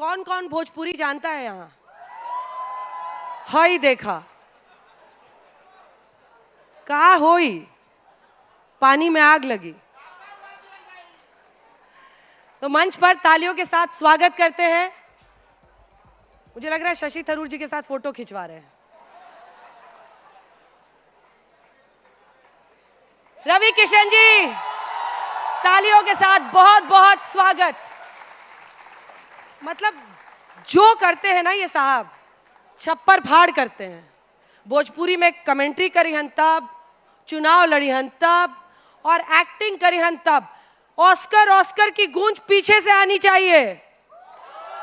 कौन कौन भोजपुरी जानता है यहाँ? हाई देखा कहा होई, पानी में आग लगी। तो मंच पर तालियों के साथ स्वागत करते हैं। मुझे लग रहा है शशि थरूर जी के साथ फोटो खिंचवा रहे हैं। रवि किशन जी, तालियों के साथ बहुत बहुत स्वागत। मतलब जो करते हैं ना ये साहब, छप्पर फाड़ करते हैं। भोजपुरी में कमेंट्री करी हन तब, चुनाव लड़ी हन तब, और एक्टिंग करी हन तब। ऑस्कर की गूंज पीछे से आनी चाहिए।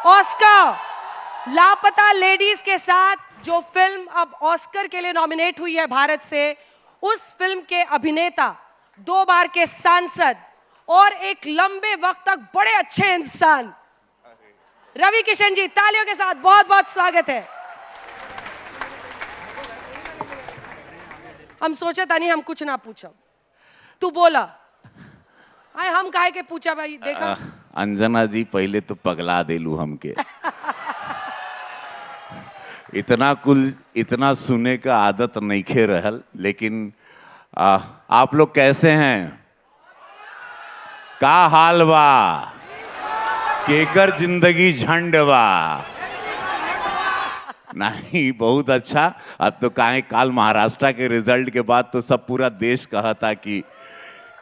ऑस्कर लापता लेडीज के साथ जो फिल्म अब ऑस्कर के लिए नॉमिनेट हुई है भारत से, उस फिल्म के अभिनेता, 2 बार के सांसद और एक लंबे वक्त तक बड़े अच्छे इंसान रवि किशन जी, तालियों के साथ बहुत बहुत स्वागत है। हम सोचा था नहीं हम कुछ ना पूछो, तू बोला आए हम काहे के पूछा भाई। देखा अंजना जी पहले तो पगला देलू हमके इतना सुने का आदत नइखे रहल, लेकिन आप लोग कैसे हैं? का हाल बा? केकर जिंदगी झंड बा? नहीं, बहुत अच्छा। अब तो काहे काल महाराष्ट्र के रिजल्ट के बाद तो सब पूरा देश कहा था कि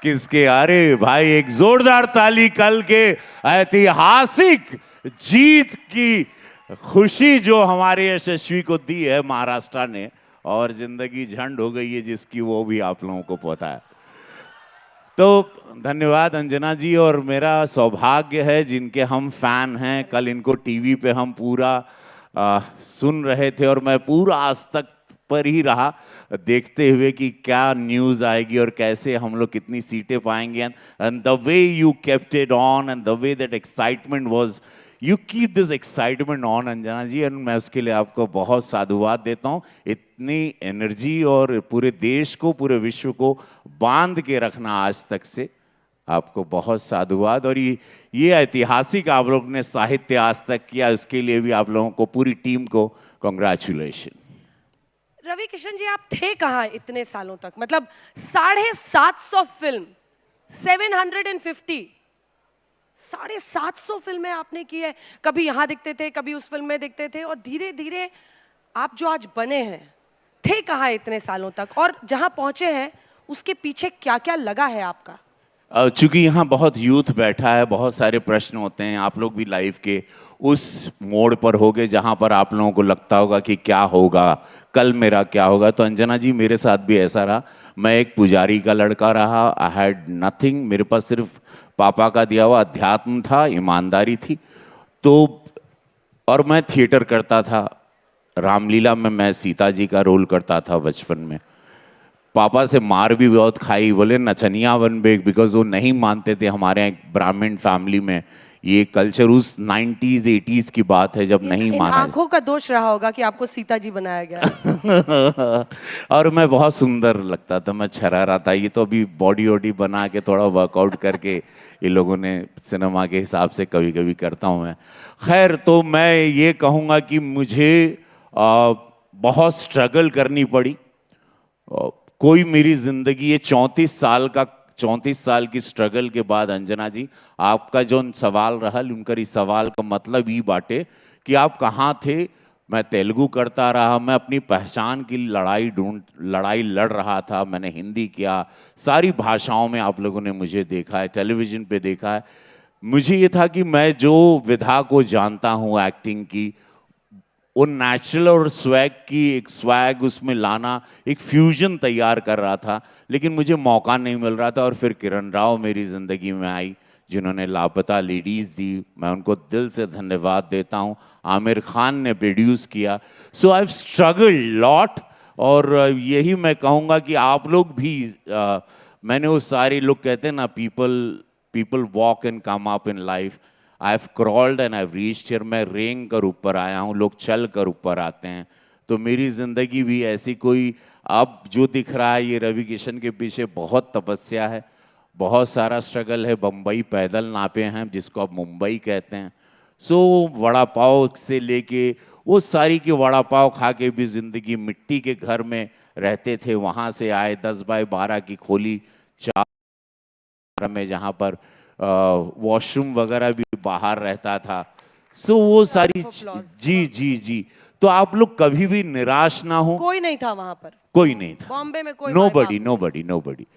किसके, अरे भाई एक जोरदार ताली कल के ऐतिहासिक जीत की खुशी जो हमारे यशस्वी को दी है महाराष्ट्र ने, और जिंदगी झंड हो गई है जिसकी, वो भी आप लोगों को पता है। तो धन्यवाद अंजना जी, और मेरा सौभाग्य है जिनके हम फैन हैं। कल इनको टीवी पे हम पूरा सुन रहे थे और मैं पूरा आज तक पर ही रहा देखते हुए कि क्या न्यूज़ आएगी और कैसे हम लोग कितनी सीटें पाएंगे। And the way you kept it on and the way that excitement was, you keep this excitement on Anjana ji, and मैं उसके लिए आपको बहुत साधुवाद देता हूँ। इतनी एनर्जी और पूरे देश को, पूरे विश्व को बांध के रखना आज तक से, आपको बहुत साधुवाद। और ये ऐतिहासिक आप लोग ने साहित्य आज तक किया, उसके लिए भी आप लोगों को, पूरी टीम को कॉन्ग्रेचुलेशन। रवि किशन जी, आप थे कहाँ इतने सालों तक? मतलब 750 फिल्म, 750, 750 फिल्में आपने की है। कभी यहाँ दिखते थे, कभी उस फिल्म में दिखते थे, और धीरे धीरे आप जो आज बने हैं, थे कहाँ इतने सालों तक, और जहाँ पहुंचे हैं उसके पीछे क्या क्या लगा है आपका? चूंकि यहाँ बहुत यूथ बैठा है, बहुत सारे प्रश्न होते हैं। आप लोग भी लाइफ के उस मोड़ पर होगे जहाँ पर आप लोगों को लगता होगा कि क्या होगा, कल मेरा क्या होगा। तो अंजना जी, मेरे साथ भी ऐसा रहा। मैं एक पुजारी का लड़का रहा, आई हैड नथिंग। मेरे पास सिर्फ पापा का दिया हुआ अध्यात्म था, ईमानदारी थी। तो और मैं थिएटर करता था। रामलीला में मैं सीता जी का रोल करता था बचपन में। पापा से मार भी बहुत खाई, बोले नचनिया बन बे, बिकॉज वो नहीं मानते थे। हमारे यहाँ एक ब्राह्मण फैमिली में ये कल्चर उस 90s 80s की बात है जब नहीं माना। आंखों का दोष रहा होगा कि आपको सीता जी बनाया गया। और मैं बहुत सुंदर लगता था, मैं छरारा था। ये तो अभी बॉडी वॉडी बना के थोड़ा वर्कआउट करके ये लोगों ने सिनेमा के हिसाब से कभी कभी करता हूँ मैं। खैर, तो मैं ये कहूँगा कि मुझे बहुत स्ट्रगल करनी पड़ी। कोई मेरी जिंदगी ये 34 साल की स्ट्रगल के बाद, अंजना जी, आपका जो सवाल रहा, उनका इस सवाल का मतलब ये बाटे कि आप कहाँ थे। मैं तेलुगु करता रहा, मैं अपनी पहचान की लड़ाई लड़ रहा था। मैंने हिंदी किया, सारी भाषाओं में आप लोगों ने मुझे देखा है, टेलीविजन पे देखा है। मुझे ये था कि मैं जो विधा को जानता हूँ एक्टिंग की, वो नेचुरल और स्वैग की एक स्वैग उसमें लाना, एक फ्यूजन तैयार कर रहा था, लेकिन मुझे मौका नहीं मिल रहा था। और फिर किरण राव मेरी ज़िंदगी में आई, जिन्होंने लापता लेडीज़ दी। मैं उनको दिल से धन्यवाद देता हूँ। आमिर खान ने प्रोड्यूस किया। सो आई हैव स्ट्रगल्ड लॉट। और यही मैं कहूँगा कि आप लोग भी, मैंने वो सारे लोग कहते हैं ना, people walk and come up in life. I have crawled and I have reached here. मैं रेंग कर ऊपर आया हूँ, लोग चल कर ऊपर आते हैं। तो मेरी ज़िंदगी भी ऐसी कोई, अब जो दिख रहा है ये रवि किशन के पीछे बहुत तपस्या है, बहुत सारा स्ट्रगल है। बम्बई पैदल नापे हैं, जिसको अब मुंबई कहते हैं। सो वड़ा पाव से लेके वो सारी की वड़ा पाव खा के भी जिंदगी, मिट्टी के घर में रहते थे, वहां से आए 10 बाय 12 की खोली चार में, जहाँ पर वॉशरूम वगैरह भी बाहर रहता था। सो वो सारी ऑफ अप्लॉज। जी जी जी। तो आप लोग कभी भी निराश ना हो। कोई नहीं था वहां पर, कोई नहीं था, बॉम्बे में कोई नो माई बाप बडी नहीं। नो बडी नो बडी।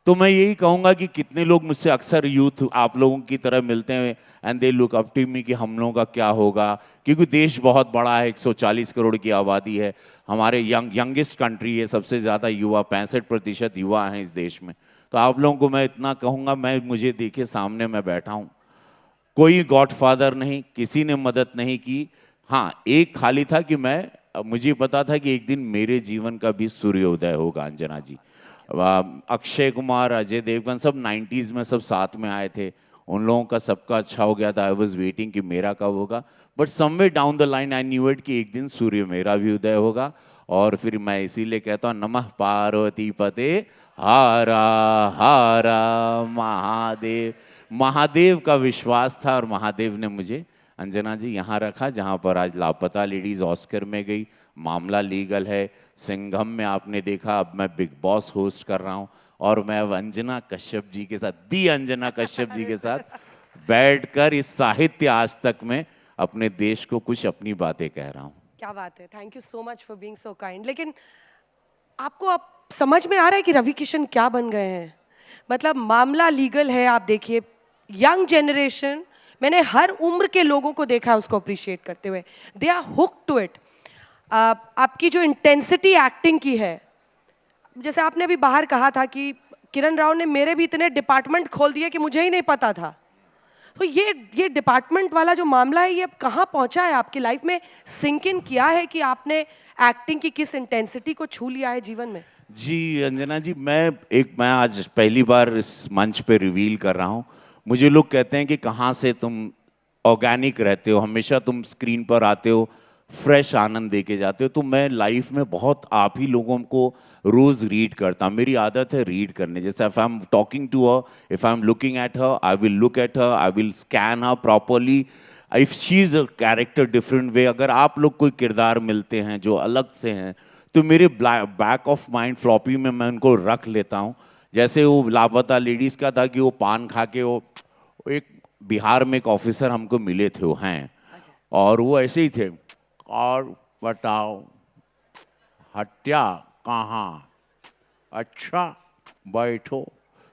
तो मैं यही कहूंगा कि कितने लोग मुझसे, अक्सर यूथ आप लोगों की तरह मिलते हैं and they look up to me कि हम लोगों का क्या होगा, क्योंकि देश बहुत बड़ा है, 140 करोड़ की आबादी है, हमारे यंगेस्ट कंट्री है, सबसे ज़्यादा युवा, 65% युवा हैं इस देश में। तो आप लोगों को मैं इतना कहूँगा, मुझे देखिए सामने मैं बैठा हूँ, कोई गॉडफादर नहीं, किसी ने मदद नहीं की। हाँ, एक खाली था कि मुझे पता था कि एक दिन मेरे जीवन का भी सूर्योदय होगा अंजना जी। अक्षय कुमार, अजय देवगन सब 90s में सब साथ में आए थे, उन लोगों का सबका अच्छा हो गया था। आई वॉज वेटिंग कि मेरा कब होगा, but someway down the line I knew it कि एक दिन सूर्य मेरा भी उदय होगा। और फिर मैं इसीलिए कहता हूँ, नमः पार्वती पते हारा हारा महादेव। महादेव का विश्वास था और महादेव ने मुझे अंजना जी यहाँ रखा, जहाँ पर आज लापता लेडीज ऑस्कर में गई, मामला लीगल है, सिंघम में आपने देखा, अब मैं बिग बॉस होस्ट कर रहा हूँ, और मैं अब अंजना कश्यप जी के साथ, दी अंजना कश्यप जी के साथ बैठकर इस साहित्य आज तक में अपने देश को कुछ अपनी बातें कह रहा हूँ। क्या बात है, thank you so much for being so kind. लेकिन आपको अब समझ में आ रहा है कि रवि किशन क्या बन गए हैं? मतलब मामला लीगल है, आप देखिए यंग जनरेशन, मैंने हर उम्र के लोगों को देखा है उसको अप्रिशिएट करते हुए, they are hook to it. आपकी जो इंटेंसिटी एक्टिंग की है, जैसे आपने अभी बाहर कहा था कि किरण राव ने मेरे भी इतने डिपार्टमेंट खोल दिए कि मुझे ही नहीं पता था। तो ये डिपार्टमेंट वाला जो मामला है, ये अब कहाँ पहुंचा है आपकी लाइफ में? सिंक इन किया है कि आपने एक्टिंग की किस इंटेंसिटी को छू लिया है जीवन में? जी अंजना जी, मैं आज पहली बार इस मंच पे रिवील कर रहा हूँ। मुझे लोग कहते हैं कि कहाँ से तुम ऑर्गेनिक रहते हो, हमेशा तुम स्क्रीन पर आते हो, फ्रेश आनंद दे के जाते हो। तो मैं लाइफ में बहुत आप ही लोगों को रोज रीड करता हूँ, मेरी आदत है रीड करने। जैसे if I am talking to her, if I am looking at her, I will look at her, I will scan her properly, if she is a character different way. अगर आप लोग कोई किरदार मिलते हैं जो अलग से हैं, तो मेरे बैक ऑफ माइंड फ्लॉपी में मैं उनको रख लेता हूँ। जैसे वो लापता लेडीज का था कि वो पान खा के, वो एक बिहार में एक ऑफिसर हमको मिले थे, वो हैं, और वो ऐसे ही थे, और बताओ हत्या कहाँ, अच्छा बैठो।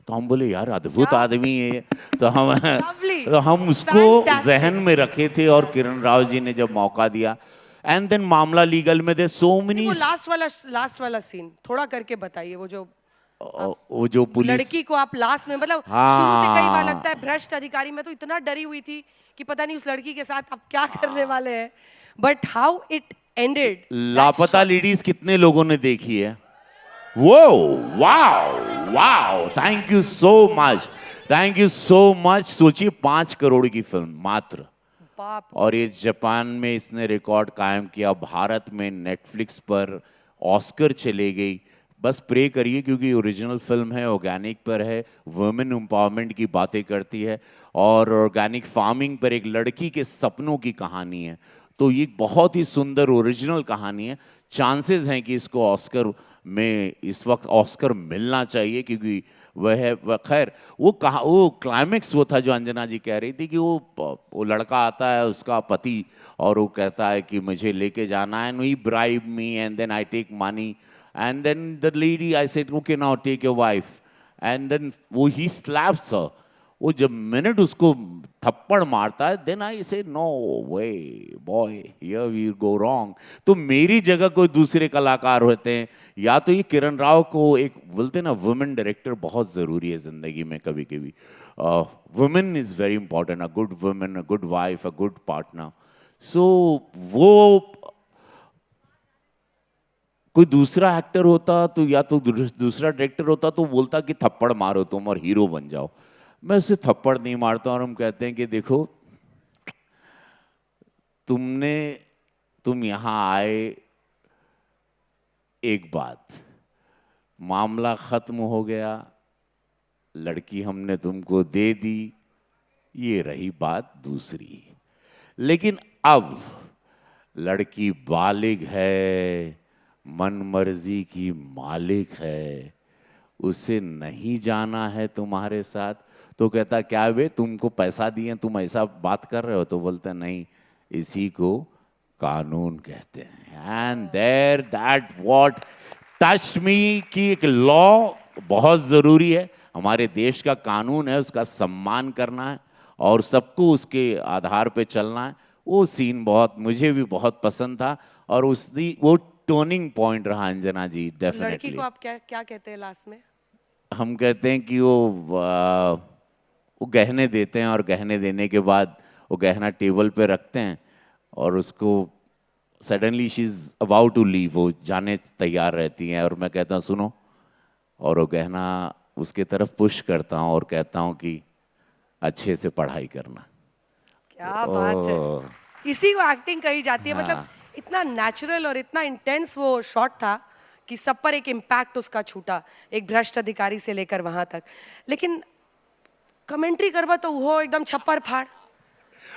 तो हम बोले यार अद्भुत आदमी है ये। तो हम उसको जहन में रखे थे, और किरण राव जी ने जब मौका दिया, एंड देन मामला लीगल में दे सो मेनी। वो लास्ट वाला सीन थोड़ा करके बताइए, वो जो पुलिस लड़की को आप लास्ट में, मतलब शुरू से कई बार लगता है भ्रष्ट अधिकारी, मैं तो इतना डरी हुई थी कि पता नहीं उस लड़की के साथ अब क्या करने वाले हैं, बट हाउ इट एंडेड। लापता लेडीज कितने लोगों ने देखी है? वो wow wow, thank you so much, thank you so much. सोचिए 5 करोड़ की फिल्म मात्र, बाप, और ये जापान में इसने रिकॉर्ड कायम किया, भारत में नेटफ्लिक्स पर ऑस्कर चले गई। बस प्रे करिए, क्योंकि ओरिजिनल फिल्म है, ऑर्गेनिक पर है, वुमेन एम्पावरमेंट की बातें करती है, और ऑर्गेनिक फार्मिंग पर एक लड़की के सपनों की कहानी है। तो ये बहुत ही सुंदर ओरिजिनल कहानी है। चांसेस हैं कि इसको ऑस्कर में इस वक्त ऑस्कर मिलना चाहिए, क्योंकि वह खैर वो कहा, वो क्लाइमेक्स वो था जो अंजना जी कह रही थी कि वो लड़का आता है, उसका पति, और वो कहता है कि मुझे लेके जाना है, and he bribe me and then I take money, and then the lady I said okay now take your wife, and then वो ही स्लैप्स हर। वो जब मिनट उसको थप्पड़ मारता है, then I say no way boy, here we go wrong. तो मेरी जगह कोई दूसरे कलाकार होते हैं, या तो ये किरण राव को, एक बोलते ना वुमेन डायरेक्टर बहुत जरूरी है जिंदगी में कभी कभी। Women is very important, a good women, a good wife, a good partner. So वो कोई दूसरा एक्टर होता तो, या तो दूसरा डायरेक्टर होता तो बोलता कि थप्पड़ मारो तुम और हीरो बन जाओ। मैं उसे थप्पड़ नहीं मारता, और हम कहते हैं कि देखो तुम यहां आए, एक बात, मामला खत्म हो गया, लड़की हमने तुमको दे दी, ये रही बात दूसरी। लेकिन अब लड़की बालिग है, मन मर्जी की मालिक है, उसे नहीं जाना है तुम्हारे साथ। तो कहता क्या वे तुमको पैसा दिए तुम ऐसा बात कर रहे हो? तो बोलते नहीं, इसी को कानून कहते हैं। And there that what touched me कि एक लॉ बहुत ज़रूरी है, हमारे देश का कानून है, उसका सम्मान करना है और सबको उसके आधार पे चलना है। वो सीन बहुत मुझे भी बहुत पसंद था और उसकी वो टर्निंग पॉइंट रहा अंजना जी, लड़की डेफिनेटली। को आप क्या क्या कहते हैं लास्ट में? हम कहते हैं कि वो गहने देते हैं और गहने देने के बाद वो गहना टेबल पे रखते हैं और उसको suddenly she is about to leave, वो जाने तैयार रहती हैं और मैं कहता हूँ सुनो, और वो गहना उसके तरफ पुश करता हूँ और कहता हूँ कि अच्छे से पढ़ाई करना। क्या बात है, इसी को एक्टिंग कही जाती है। हाँ। मतलब इतना नेचुरल और इतना इंटेंस वो शॉट था कि सब पर एक इम्पैक्ट उसका छूटा, एक भ्रष्ट अधिकारी से लेकर वहां तक। लेकिन कमेंट्री करवा तो वो एकदम छप्पर फाड़।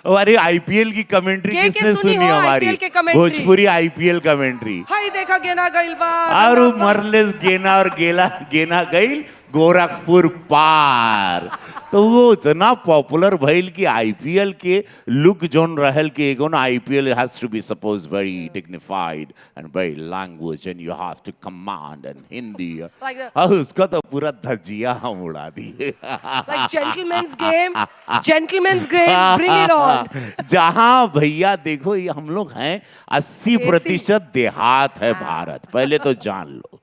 अरे आईपीएल की कमेंट्री के किसने सुनी सुनी हो हमारी? IPL के commentary? Bhojpuri IPL commentary. हाय देखा गेना गइल बा और गंगा पार। मरलेस गेना और गेला गेना गईल गोरखपुर पार। तो वो इतना पॉपुलर भइल कि आईपीएल के लुक जोन रहल के एगो ना, IPL has to be suppose very dignified and very language and you have to command and Hindi. Like the- और उसका तो पूरा धजिया हम उड़ा दिए। Like gentleman's game, bring it on. जहां भैया देखो ये हम लोग हैं 80% देहात है भारत, पहले तो जान लो।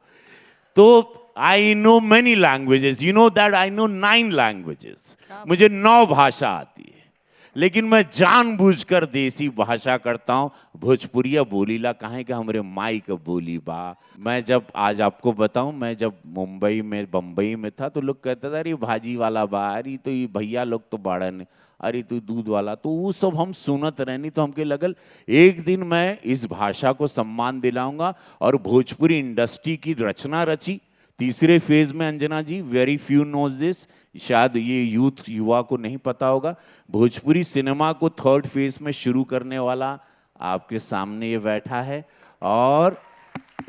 तो I know many languages, you know that I know 9 languages, मुझे 9 भाषा आती है, लेकिन मैं जानबूझकर देसी भाषा करता हूँ। भोजपुरिया बोलीला काहे कि हमरे माई का बोली बा। मैं जब आज आपको बताऊं, मैं जब मुंबई में बम्बई में था तो लोग कहते थे अरे भाजी वाला बा, अरे तो ये भैया लोग तो बाड़न, अरे तो दूध वाला, तो वो सब हम सुनत रहनी। तो हमके लगल एक दिन मैं इस भाषा को सम्मान दिलाऊंगा और भोजपुरी इंडस्ट्री की रचना रची। तीसरे फेज में अंजना जी, वेरी फ्यू नोज दिस, शायद ये यूथ युवा को नहीं पता होगा, भोजपुरी सिनेमा को 3rd फेज में शुरू करने वाला आपके सामने ये बैठा है और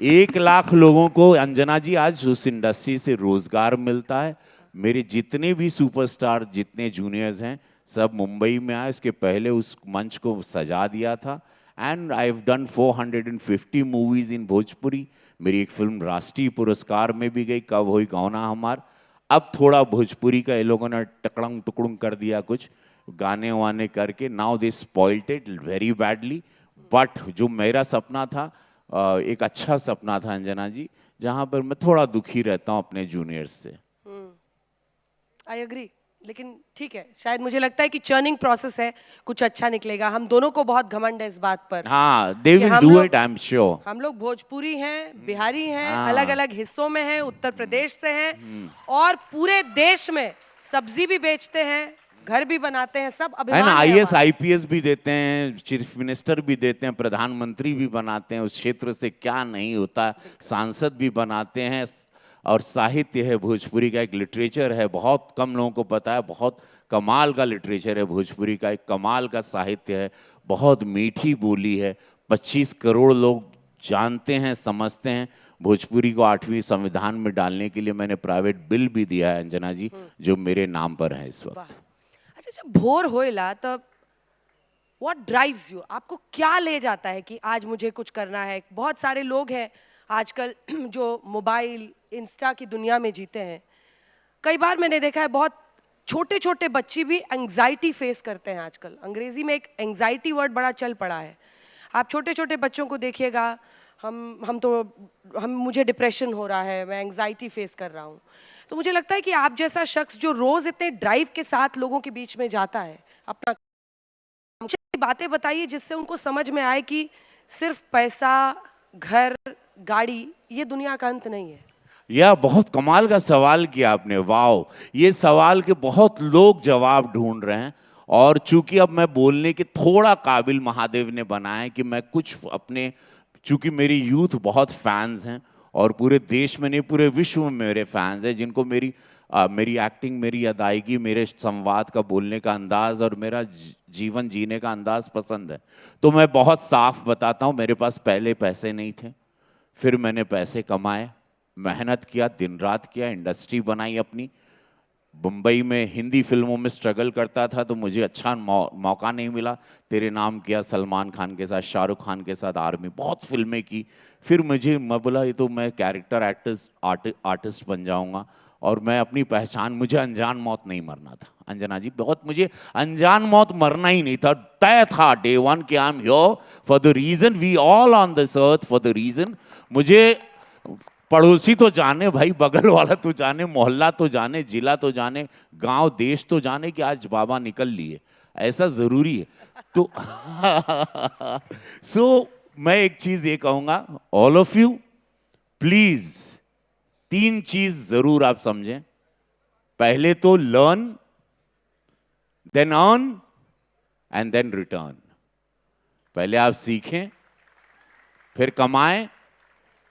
1 लाख लोगों को अंजना जी आज उस इंडस्ट्री से रोजगार मिलता है। मेरे जितने भी सुपरस्टार, जितने जूनियर्स हैं, सब मुंबई में आए। इसके पहले उस मंच को सजा दिया था and I have done 450 movies इन भोजपुरी। मेरी एक फिल्म राष्ट्रीय पुरस्कार में भी गई, कब होई गौना हमार। अब थोड़ा भोजपुरी का ये लोगों ने टकड़ंग टुकड़ुंग कर दिया, कुछ गाने वाने करके, now they spoiled it very badly. But जो मेरा सपना था, एक अच्छा सपना था अंजना जी, जहाँ पर मैं थोड़ा दुखी रहता हूँ अपने जूनियर्स से। आई एग्री, लेकिन ठीक है, शायद मुझे लगता है कि चर्निंग प्रोसेस है, कुछ अच्छा निकलेगा। हम दोनों को बहुत घमंड है इस बात पर। हाँ, दे कि विल हम डू लोग- इट, आई एम श्योर। हम लोग भोजपुरी हैं, बिहारी हैं, हाँ। अलग अलग हिस्सों में हैं, उत्तर प्रदेश से हैं और पूरे देश में सब्जी भी बेचते हैं, घर भी बनाते हैं, सब है अभिमान ना, है आईएएस हमारा। आईपीएस भी देते हैं, चीफ मिनिस्टर भी देते हैं, प्रधानमंत्री भी बनाते हैं, उस क्षेत्र से क्या नहीं होता, सांसद भी बनाते हैं। और साहित्य है भोजपुरी का, एक लिटरेचर है, बहुत कम लोगों को पता है, बहुत कमाल का लिटरेचर है भोजपुरी का, एक कमाल का साहित्य है, बहुत मीठी बोली है, 25 करोड़ लोग जानते हैं, समझते हैं। भोजपुरी को 8वीं संविधान में डालने के लिए मैंने प्राइवेट बिल भी दिया है अंजना जी, जो मेरे नाम पर है इस वक्त। वाह। अच्छा, जब भोर होएला तब व्हाट ड्राइव्स यू, आपको क्या ले जाता है कि आज मुझे कुछ करना है? बहुत सारे लोग हैं आजकल जो मोबाइल इंस्टा की दुनिया में जीते हैं। कई बार मैंने देखा है बहुत छोटे छोटे बच्चे भी एंग्जाइटी फेस करते हैं आजकल। अंग्रेजी में एक एंग्जाइटी वर्ड बड़ा चल पड़ा है। आप छोटे छोटे बच्चों को देखिएगा, हम मुझे डिप्रेशन हो रहा है, मैं एंग्जाइटी फेस कर रहा हूँ। तो मुझे लगता है कि आप जैसा शख्स जो रोज इतने ड्राइव के साथ लोगों के बीच में जाता है, अपना मुझे बातें बताइए जिससे उनको समझ में आए कि सिर्फ पैसा, घर, गाड़ी ये दुनिया का अंत नहीं है। यह बहुत कमाल का सवाल किया आपने, वाओ। ये सवाल के बहुत लोग जवाब ढूंढ रहे हैं और चूंकि अब मैं बोलने के थोड़ा काबिल महादेव ने बनाया है कि मैं कुछ अपने, चूंकि मेरी यूथ बहुत फैंस हैं और पूरे देश में नहीं पूरे विश्व में मेरे फैंस हैं जिनको मेरी मेरी एक्टिंग, मेरी अदायगी, मेरे संवाद का बोलने का अंदाज और मेरा जीवन जीने का अंदाज पसंद है। तो मैं बहुत साफ बताता हूँ, मेरे पास पहले पैसे नहीं थे, फिर मैंने पैसे कमाए, मेहनत किया, दिन रात किया, इंडस्ट्री बनाई अपनी। मुंबई में हिंदी फिल्मों में स्ट्रगल करता था तो मुझे अच्छा मौका नहीं मिला। तेरे नाम किया सलमान खान के साथ, शाहरुख खान के साथ, आर्मी, बहुत फिल्में की। फिर मैं बोला ये तो मैं कैरेक्टर आर्टिस्ट बन जाऊंगा और मैं अपनी पहचान, मुझे अनजान मौत नहीं मरना था अंजना जी, बहुत मुझे अनजान मौत मरना ही नहीं था। तय था डे वन कि I am here for the reason, we all on this earth for the reason. मुझे पड़ोसी तो जाने भाई, बगल वाला तो जाने, मोहल्ला तो जाने, जिला तो जाने, गांव देश तो जाने कि आज बाबा निकल लिए, ऐसा जरूरी है। तो सो मैं एक चीज ये कहूंगा, ऑल ऑफ यू प्लीज 3 चीज जरूर आप समझें। पहले तो learn, then earn and then return. पहले आप सीखें, फिर कमाएं,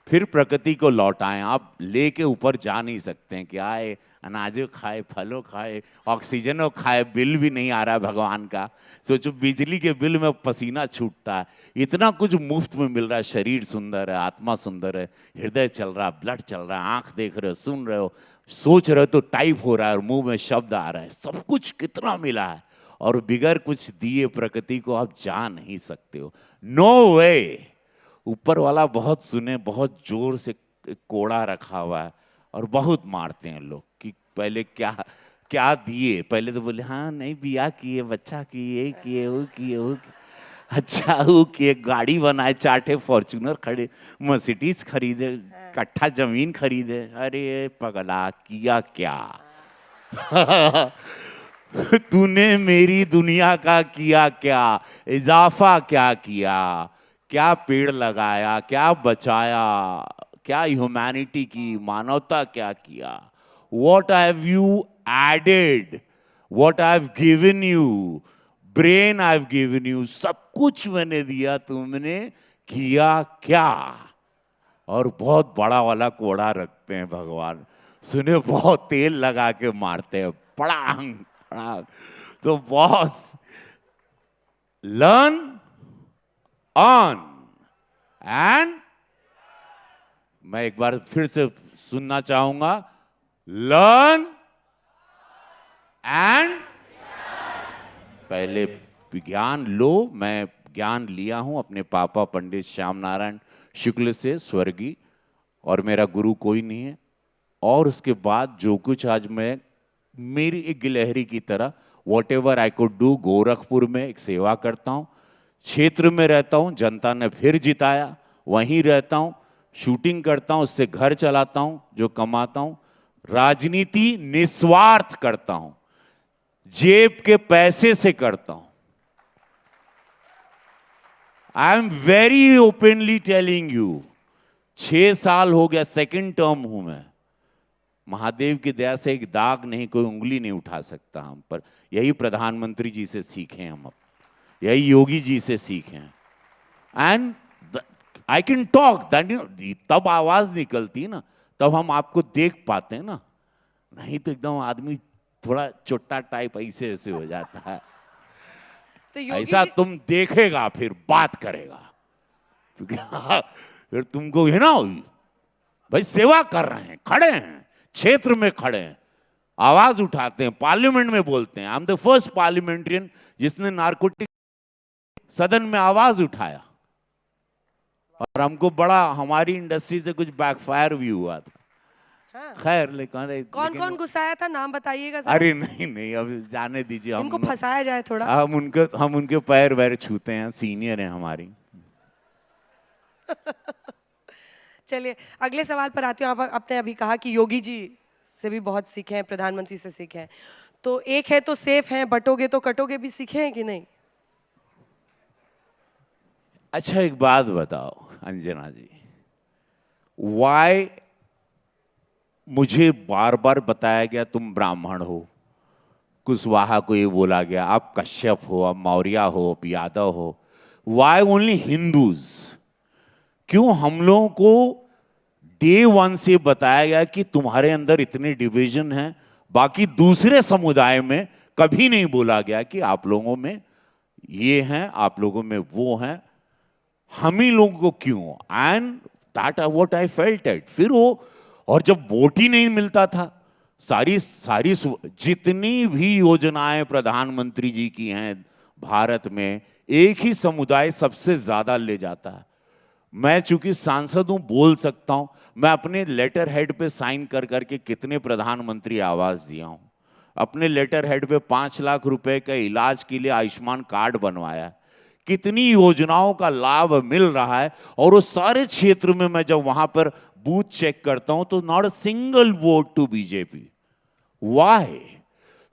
फिर प्रकृति को लौटाएं। आप लेके ऊपर जा नहीं सकते हैं कि आए अनाजों खाए, फलों खाए, ऑक्सीजनों खाए, बिल भी नहीं आ रहा है भगवान का। सोचो बिजली के बिल में पसीना छूटता है, इतना कुछ मुफ्त में मिल रहा है। शरीर सुंदर है, आत्मा सुंदर है, हृदय चल रहा है, ब्लड चल रहा है, आंख देख रहे हो, सुन रहे हो, सोच रहे हो तो टाइप हो रहा है और मुंह में शब्द आ रहा है। सब कुछ कितना मिला है और बिगर कुछ दिए प्रकृति को आप जा नहीं सकते हो। नो वे। ऊपर वाला बहुत सुने, बहुत जोर से कोड़ा रखा हुआ है और बहुत मारते हैं लोग कि पहले क्या क्या दिए। पहले तो बोले हाँ नहीं बिया किए, बच्चा किए, किए वो किए, वो किए, अच्छा वो किए, गाड़ी बनाए, 4 ठे फॉर्च्यूनर खड़े, मर्सिडीज खरीदे, कट्ठा जमीन खरीदे। अरे पगला किया क्या? तूने मेरी दुनिया का किया क्या? इजाफा क्या किया? क्या पेड़ लगाया, क्या बचाया, क्या ह्यूमैनिटी की, मानवता क्या किया? What have you added? What I've given you? Brain I've given you, सब कुछ मैंने दिया, तुमने किया क्या? और बहुत बड़ा वाला कोड़ा रखते हैं भगवान, सुने बहुत तेल लगा के मारते हैं, पड़ांग पड़ांग। तो बॉस लर्न ऑन एंड, मैं एक बार फिर से सुनना चाहूंगा, लर्न एंड, पहले ज्ञान लो। मैं ज्ञान लिया हूं अपने पापा पंडित श्याम नारायण शुक्ल से, स्वर्गीय, और मेरा गुरु कोई नहीं है। और उसके बाद जो कुछ आज मैं, मेरी एक गिलहरी की तरह, what ever I could do, Gorakhpur में एक सेवा करता हूं, क्षेत्र में रहता हूं, जनता ने फिर जिताया, वहीं रहता हूं, शूटिंग करता हूं, उससे घर चलाता हूं, जो कमाता हूं, राजनीति निस्वार्थ करता हूं, जेब के पैसे से करता हूं। I am very openly telling you, 6 साल हो गया, 2nd टर्म हूं मैं। महादेव की दया से एक दाग नहीं, कोई उंगली नहीं उठा सकता हम पर। यही प्रधानमंत्री जी से सीखे हम, यही योगी जी से सीखे। एंड आई कैन टॉक, तब आवाज निकलती ना, तब हम आपको देख पाते हैं ना, नहीं तो एकदम आदमी थोड़ा चोट्टा टाइप ऐसे ऐसे हो जाता है। तो ऐसा तुम देखेगा फिर बात करेगा, फिर तुमको है ना भाई, सेवा कर रहे हैं, खड़े हैं, क्षेत्र में खड़े हैं, आवाज उठाते हैं, पार्लियामेंट में बोलते हैं। I am the first parliamentarian जिसने नारकोटिक सदन में आवाज उठाया, और हमको बड़ा, हमारी इंडस्ट्री से कुछ बैकफायर भी हुआ था। हाँ। खैर लेकिन कौन कौन गुस्साया था, नाम बताइएगा। अरे नहीं नहीं, अब जाने दीजिए, इनको फंसाया जाए थोड़ा। हम उनके पैर वैर छूते हैं, सीनियर हैं हमारी। चलिए अगले सवाल पर आती हूँ। आपने अभी कहा कि योगी जी से भी बहुत सीखे हैं, प्रधानमंत्री से सीखे हैं, तो एक है तो सेफ हैं, बटोगे तो कटोगे भी सीखे हैं कि नहीं? अच्छा एक बात बताओ अंजना जी, वाई मुझे बार बार बताया गया तुम ब्राह्मण हो, कुशवाहा को ये बोला गया, आप कश्यप हो, आप मौर्य हो, आप यादव हो, वाई ओनली हिंदूज? क्यों हम लोगों को डे 1 से बताया गया कि तुम्हारे अंदर इतने डिवीजन हैं बाकी दूसरे समुदाय में कभी नहीं बोला गया कि आप लोगों में ये हैं, आप लोगों में वो हैं, हम ही लोगों को क्यों। And that what I felt at. फिर वो, और जब वोट ही नहीं मिलता था, सारी सारी जितनी भी योजनाएं प्रधानमंत्री जी की हैं भारत में, एक ही समुदाय सबसे ज्यादा ले जाता है। मैं चूंकि सांसद हूं, बोल सकता हूं, मैं अपने लेटर हेड पे साइन कर करके कितने प्रधानमंत्री आवास दिया हूं। अपने लेटर हेड पे 5 लाख रुपए का इलाज के लिए आयुष्मान कार्ड बनवाया। कितनी योजनाओं का लाभ मिल रहा है। और वो सारे क्षेत्र में मैं जब वहां पर बूथ चेक करता हूं तो not a single vote to BJP. Why?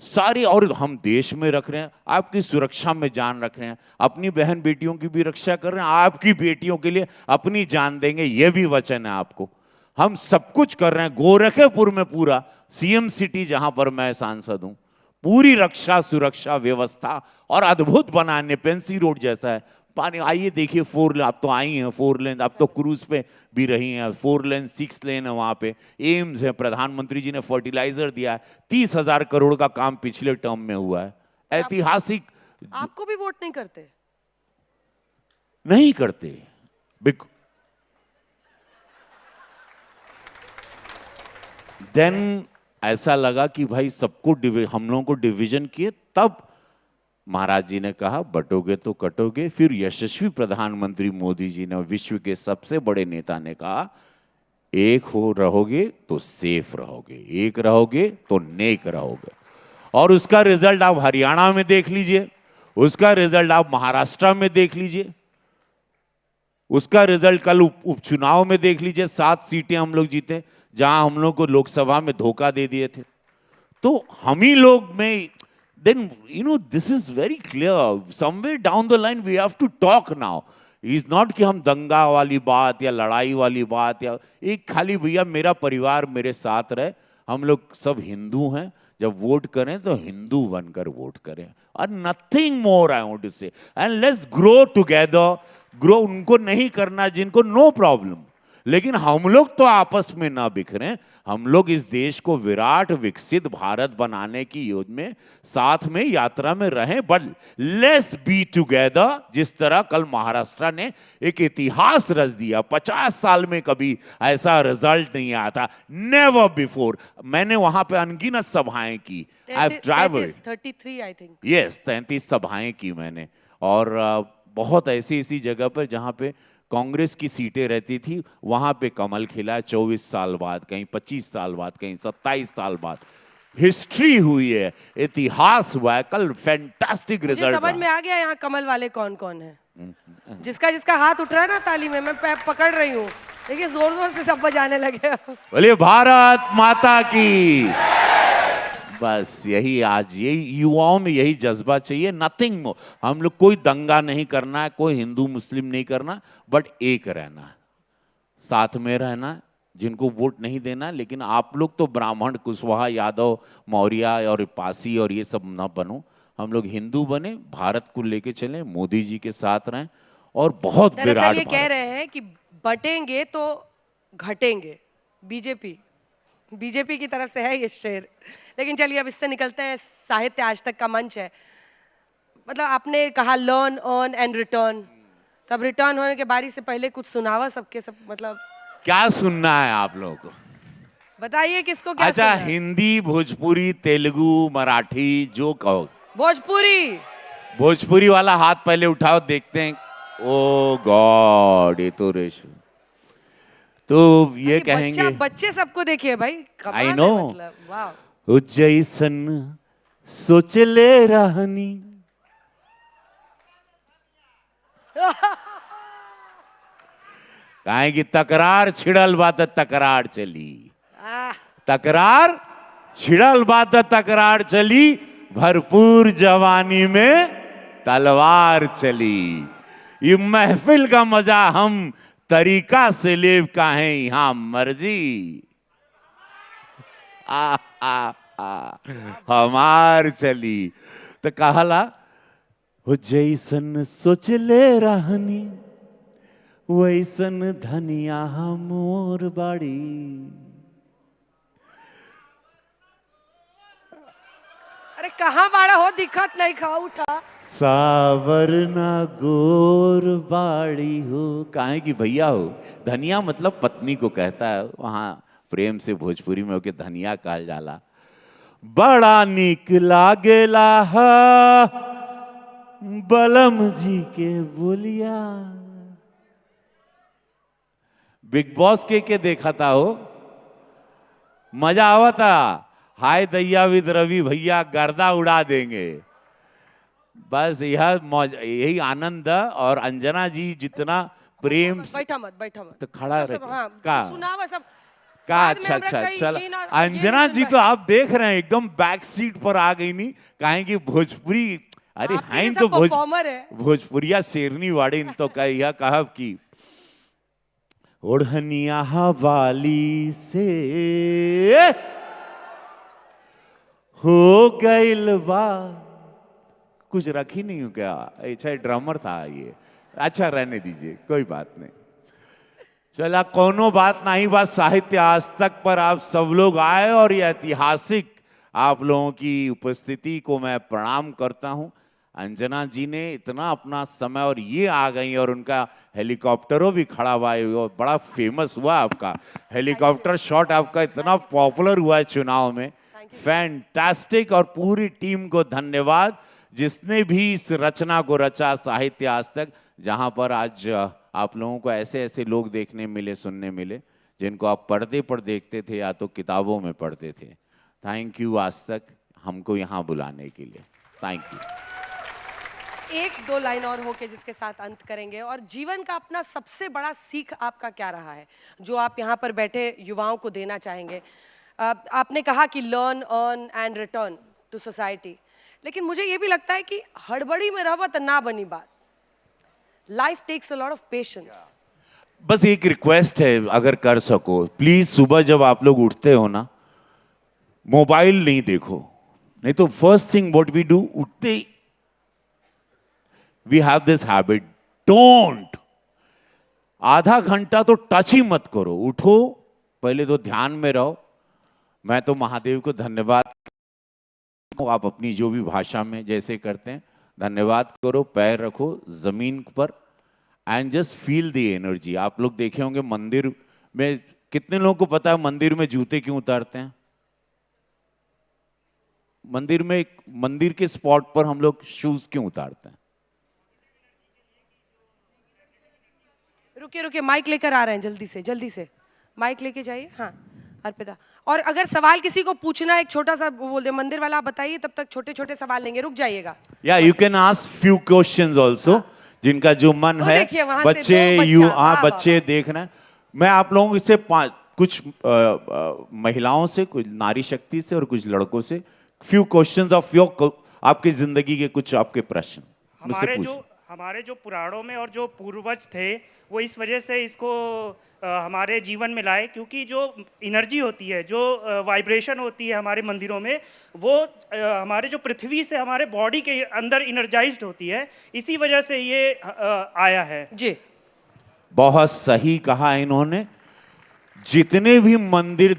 Sorry, और हम देश में रख रहे हैं, आपकी सुरक्षा में जान रख रहे हैं, अपनी बहन बेटियों की भी रक्षा कर रहे हैं, आपकी बेटियों के लिए अपनी जान देंगे, यह भी वचन है आपको। हम सब कुछ कर रहे हैं। गोरखपुर में पूरा सीएम सिटी जहां पर मैं सांसद हूं, पूरी रक्षा सुरक्षा व्यवस्था और अद्भुत बनाने, पेंसी रोड जैसा है। पानी, आइए देखिए 4 लेन, अब तो आई हैं 4 लेन, अब तो क्रूज पे भी रही हैं 4 लेन 6 लेन है वहां पे। एम्स है, प्रधानमंत्री जी ने फर्टिलाइजर दिया है, 30,000 करोड़ का काम पिछले टर्म में हुआ है। ऐतिहासिक। आपको भी वोट नहीं करते? नहीं करते। देन ऐसा लगा कि भाई सबको हम लोगों को डिवीजन किए, तब महाराज जी ने कहा बटोगे तो कटोगे। फिर यशस्वी प्रधानमंत्री मोदी जी ने, विश्व के सबसे बड़े नेता ने कहा एक हो रहोगे तो सेफ रहोगे, एक रहोगे तो नेक रहोगे। और उसका रिजल्ट आप हरियाणा में देख लीजिए, उसका रिजल्ट आप महाराष्ट्र में देख लीजिए, उसका रिजल्ट कल उपचुनाव में देख लीजिए। 7 सीटें हम लोग जीते जहां हम लोग को लोकसभा में धोखा दे दिए थे। तो हम ही लोग में, then this is very clear, somewhere down the line we have to talk now. Is not कि हम दंगा वाली बात या लड़ाई वाली बात, या एक खाली भैया मेरा परिवार मेरे साथ रहे, हम लोग सब हिंदू हैं, जब वोट करें तो हिंदू बनकर वोट करें, और nothing more I want to say. And let's grow together. Grow उनको नहीं करना जिनको नो प्रॉब्लम, लेकिन हम लोग तो आपस में ना बिखरें। हम लोग इस देश को विराट विकसित भारत बनाने की योजना में साथ में यात्रा में रहें, बट लेट्स बी टुगेदर। जिस तरह कल महाराष्ट्र ने एक इतिहास रच दिया, 50 साल में कभी ऐसा रिजल्ट नहीं आया था, नेवर बिफोर। मैंने वहां पे अनगिनत सभाएं की, I have travelled 33 I think, yes 33 सभाएं की मैंने। और बहुत ऐसी जगह पर जहां पे कांग्रेस की सीटें रहती थी, वहां पे कमल खिला है 24 साल बाद, कहीं 25 साल बाद, कहीं 27 साल बाद। हिस्ट्री हुई है, इतिहास हुआ है। कल फैंटास्टिक रिजल्ट समझ में आ गया यहाँ कमल वाले कौन कौन है। जिसका जिसका हाथ उठ रहा है ना ताली में, मैं पकड़ रही हूँ, देखिए जोर जोर से सब बजाने लगे। बोलिए भारत माता की। बस यही आज, यही युवाओं में यही जज्बा चाहिए, नथिंग मोर। हम लोग कोई दंगा नहीं करना है, कोई हिंदू मुस्लिम नहीं करना, बट एक रहना, साथ में रहना। जिनको वोट नहीं देना, लेकिन आप लोग तो ब्राह्मण, कुशवाहा, यादव, मौर्य और पासी और ये सब ना बनो। हम लोग हिंदू बने, भारत को लेके चलें, मोदी जी के साथ रहें, और बहुत विराट। ये कह रहे हैं कि बटेंगे तो घटेंगे। बीजेपी की तरफ से है ये शेर। लेकिन चलिए अब इससे निकलते हैं। साहित्य आज तक का मंच है, मतलब आपने कहा लर्न अर्न एंड रिटर्न, तब रिटर्न होने के बारी से पहले कुछ सुनावा सबके सब, मतलब क्या सुनना है आप लोगों को? बताइए किसको क्या अच्छा, हिंदी, भोजपुरी, तेलुगु, मराठी, जो कहो। भोजपुरी वाला हाथ पहले उठाओ, देखते हैं। ओ गॉड, ये तो रेशु। तो ये कहेंगे, बच्चे सबको देखिए भाई, आई नो, मतलब वाह। जैसन सोच ले रहनी काहे की तकरार छिड़ल बात, तकरार चली, तकरार छिड़ल बात, तकरार चली, भरपूर जवानी में तलवार चली। ये महफिल का मजा हम तरीका से लेव काहे यहां मर्जी। हमार चली तो कहला हो जैसन सोच ले रहनी वैसन धनिया मोर बाड़ी। अरे कहाँ बाड़ा हो, दिखत नहीं, खा उठा। सावरना गोर बाड़ी हो, काहे की भैया हो। धनिया मतलब पत्नी को कहता है, वहां प्रेम से भोजपुरी में होके धनिया कहल जाला। बड़ा नीक लागेला हा बलम जी के बोलिया। बिग बॉस के देखा था हो, मजा आवा था। हाय दैया विद रवि भैया गर्दा उड़ा देंगे। बस यह मौज, यही आनंद है। और अंजना जी जितना प्रेम से बैठा मत तो खड़ा रहे हाँ, का सुनावा सब का। बाद में अच्छा हमरा अच्छा कहीं चल ये ना- ये अंजना नहीं जी सुन तो आप देख रहे हैं एकदम बैक सीट पर आ गई। नहीं काहे कि भोजपुरी, अरे आपके हैं जैसा तो परफॉर्मर है। भोजपुरिया शेरनी वाड़े इन तो कह कहब की ओढ़निया वाली से हो गइल बा। कुछ रख ही नहीं हूं क्या? अच्छा ड्रामर था ये। अच्छा रहने दीजिए, कोई बात नहीं। चला कोनो बात नहीं। बात साहित्य आज तक पर आप सब लोग आए और ये ऐतिहासिक आप लोगों की उपस्थिति को मैं प्रणाम करता हूं। अंजना जी ने इतना अपना समय और ये आ गई और उनका हेलीकॉप्टरों भी खड़ा हुआ है। वो बड़ा फेमस हुआ आपका हेलीकॉप्टर शॉट, आपका इतना पॉपुलर हुआ है चुनाव में। फैंटास्टिक। और पूरी टीम को धन्यवाद जिसने भी इस रचना को रचा साहित्य आज तक, जहां पर आज आप लोगों को ऐसे ऐसे लोग देखने मिले, सुनने मिले जिनको आप पर्दे पर देखते थे या तो किताबों में पढ़ते थे। थैंक यू आज तक हमको यहाँ बुलाने के लिए। Thank you. एक दो लाइन और हो के जिसके साथ अंत करेंगे। और जीवन का अपना सबसे बड़ा सीख आपका क्या रहा है जो आप यहाँ पर बैठे युवाओं को देना चाहेंगे? आपने कहा कि learn, earn and return to society, लेकिन मुझे ये भी लगता है कि हड़बड़ी में रहो तो ना बनी बात। Life takes a lot of patience. बस एक रिक्वेस्ट है, अगर कर सको प्लीज, सुबह जब आप लोग उठते हो ना, मोबाइल नहीं देखो। नहीं तो first thing what we do, उठते we have this habit, don't, आधा घंटा तो टच ही मत करो। उठो, पहले तो ध्यान में रहो। मैं तो महादेव को धन्यवाद, आप अपनी जो भी भाषा में जैसे करते हैं धन्यवाद करो। पैर रखो जमीन पर and just feel the energy. आप लोग देखे होंगे मंदिर में, कितने लोगों को पता है मंदिर में जूते क्यों उतारते हैं? मंदिर के स्पॉट पर हम लोग शूज क्यों उतारते हैं? रुकिए माइक लेकर आ रहे हैं, जल्दी से माइक लेके जाइए। हाँ अर्पिता, और अगर सवाल किसी को पूछना है, एक छोटा सा बोल दे मंदिर वाला, आप बताइए, तब तक छोटे छोटे सवाल लेंगे, रुक जाइएगा। या you can ask few questions also, जिनका जो मन है। बच्चे देख रहे हैं। मैं आप लोगों से कुछ महिलाओं से, कुछ नारी शक्ति से और कुछ लड़कों से फ्यू क्वेश्चंस ऑफ योर, आपकी जिंदगी के कुछ आपके प्रश्न हमारे जो पुराणों में और जो पूर्वज थे वो इस वजह से इसको हमारे जीवन में लाए, क्योंकि जो एनर्जी होती है, जो वाइब्रेशन होती है हमारे मंदिरों में, वो हमारे जो पृथ्वी से हमारे बॉडी के अंदर इनर्जाइज्ड होती है। इसी वजह से ये आया है जी। बहुत सही कहा इन्होंने। जितने भी मंदिर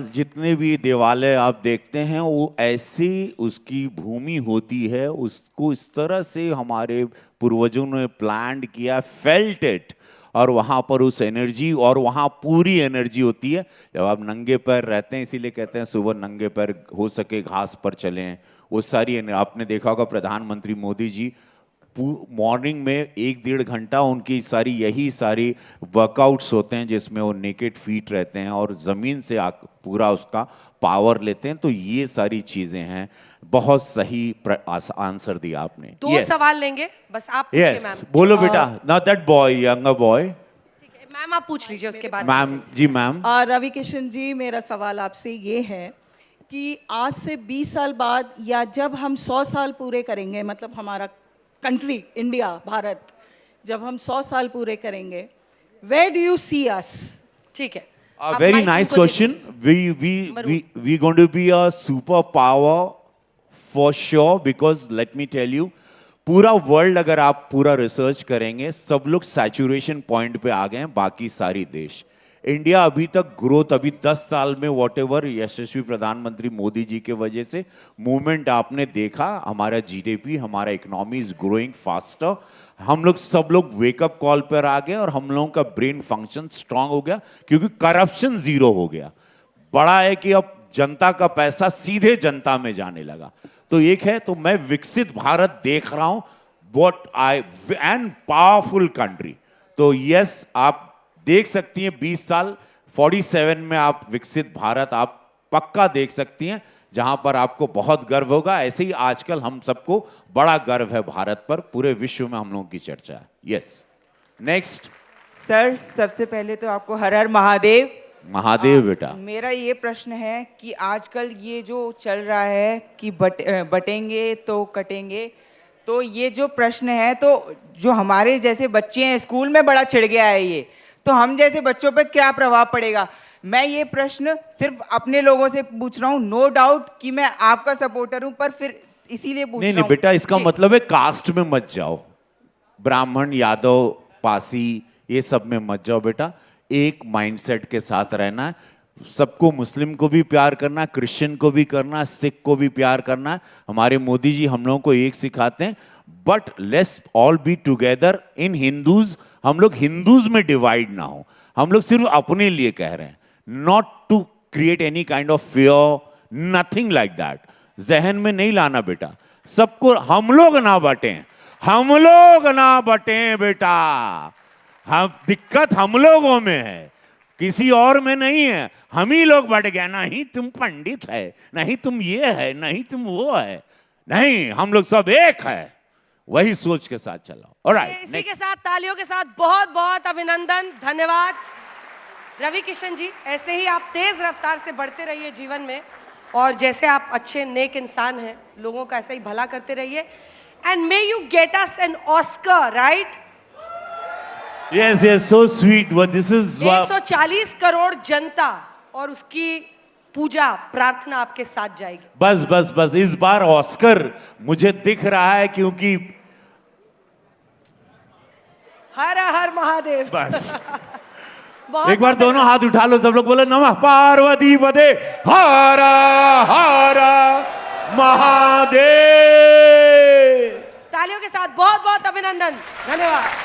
जितने भी देवालय आप देखते हैं, वो ऐसी उसकी भूमि होती है, उसको इस तरह से हमारे पूर्वजों ने प्लान किया, फेल्ट इट, और वहाँ पर उस एनर्जी, और वहाँ पूरी एनर्जी होती है। जब आप नंगे पैर रहते हैं, इसीलिए कहते हैं सुबह नंगे पैर हो सके घास पर चलें। वो सारी आपने देखा होगा प्रधानमंत्री मोदी जी मॉर्निंग में 1-1.5 घंटा उनकी यही सारी वर्कआउट्स होते हैं जिसमें वो नेकेड फीट रहते हैं और ज़मीन से पूरा उसका पावर लेते हैं। तो ये सारी चीज़ें हैं। बहुत सही आंसर दिया आपने। दो सवाल लेंगे बस, आप पूछिए मैम। बोलो बेटा। ना दैट बॉय, यंगर बॉय। ठीक है मैम, आप पूछ लीजिए उसके बाद। मैम जी। मैम रवि किशन जी, मेरा सवाल आपसे ये है कि आज से 20 साल बाद, या जब हम 100 साल पूरे करेंगे, मतलब हमारा कंट्री इंडिया, भारत, जब हम 100 साल पूरे करेंगे, where do you see us? ठीक है। A very nice question. We going to be a superpower for sure, because let me tell you, पूरा वर्ल्ड अगर आप पूरा रिसर्च करेंगे, सब लोग सैचुरेशन पॉइंट पे आ गए हैं, बाकी सारी देश। इंडिया अभी तक ग्रोथ अभी 10 साल में वॉटेवर यशस्वी प्रधानमंत्री मोदी जी के वजह से मूवमेंट आपने देखा, हमारा जीडीपी, हमारा इकोनॉमी इज ग्रोइंग फास्टर। हम लोग सब लोग वेकअप कॉल पर आ गए और हम लोगों का ब्रेन फंक्शन स्ट्रांग हो गया क्योंकि करप्शन जीरो हो गया। बड़ा है कि अब जनता का पैसा सीधे जनता में जाने लगा। तो एक है, तो मैं विकसित भारत देख रहा हूं, what I and powerful country. तो यस, आप देख सकती हैं 20 साल 47 में आप विकसित भारत आप पक्का देख सकती हैं, जहां पर आपको बहुत गर्व होगा। ऐसे ही आजकल हम सबको बड़ा गर्व है भारत पर, पूरे विश्व में हम लोगों की चर्चा है। Yes, next. सर, सबसे पहले तो आपको हर हर महादेव। महादेव बेटा। मेरा ये प्रश्न है कि आजकल ये जो चल रहा है कि बटेंगे तो कटेंगे, तो ये जो प्रश्न है, तो जो हमारे जैसे बच्चे हैं स्कूल में बड़ा छिड़ गया है ये, तो हम जैसे बच्चों पर क्या प्रभाव पड़ेगा? मैं ये प्रश्न सिर्फ अपने लोगों से पूछ रहा हूँ, नो डाउट कि मैं आपका सपोर्टर हूँ, पर फिर इसीलिए पूछ रहा हूँ। नहीं बेटा, इसका मतलब है कास्ट में मत जाओ, ब्राह्मण, यादव, पासी, ये सब में मत जाओ बेटा। एक माइंडसेट के साथ रहना है, सबको, मुस्लिम को भी प्यार करना है, क्रिश्चियन को भी करना है, सिख को भी प्यार करना है। हमारे मोदी जी हम लोगों को एक सिखाते हैं, but let's all be together in Hindus. हम लोग हिंदूज में डिवाइड ना हो, हम लोग सिर्फ अपने लिए कह रहे हैं, not to create any kind of fear, nothing like that. जहन में नहीं लाना बेटा, सबको हम लोग ना बटें, हम लोग ना बटें बेटा। हम दिक्कत हम लोगों में है, किसी और में नहीं है। हम ही लोग बढ़ गए, नहीं तुम पंडित है, नहीं तुम ये है, नहीं तुम वो है, नहीं, हम लोग सब एक है। वही सोच के साथ चलाओ। ऑलराइट, इसी के साथ तालियों के साथ बहुत बहुत अभिनंदन, धन्यवाद रवि किशन जी। ऐसे ही आप तेज रफ्तार से बढ़ते रहिए जीवन में, और जैसे आप अच्छे नेक इंसान हैं, लोगों का ऐसा ही भला करते रहिए। And may you get us an Oscar, right? Yes, yes, so sweet. What this is? 140 crore जनता और उसकी पूजा प्रार्थना आपके साथ जाएगी। बस बस बस, इस बार ऑस्कर मुझे दिख रहा है, क्योंकि हर हर महादेव। बस बहुत एक बार दोनों हाथ उठा लो, सब लोग बोले नमः पार्वती पदे हर हर महादेव। तालियों के साथ बहुत बहुत अभिनंदन, धन्यवाद।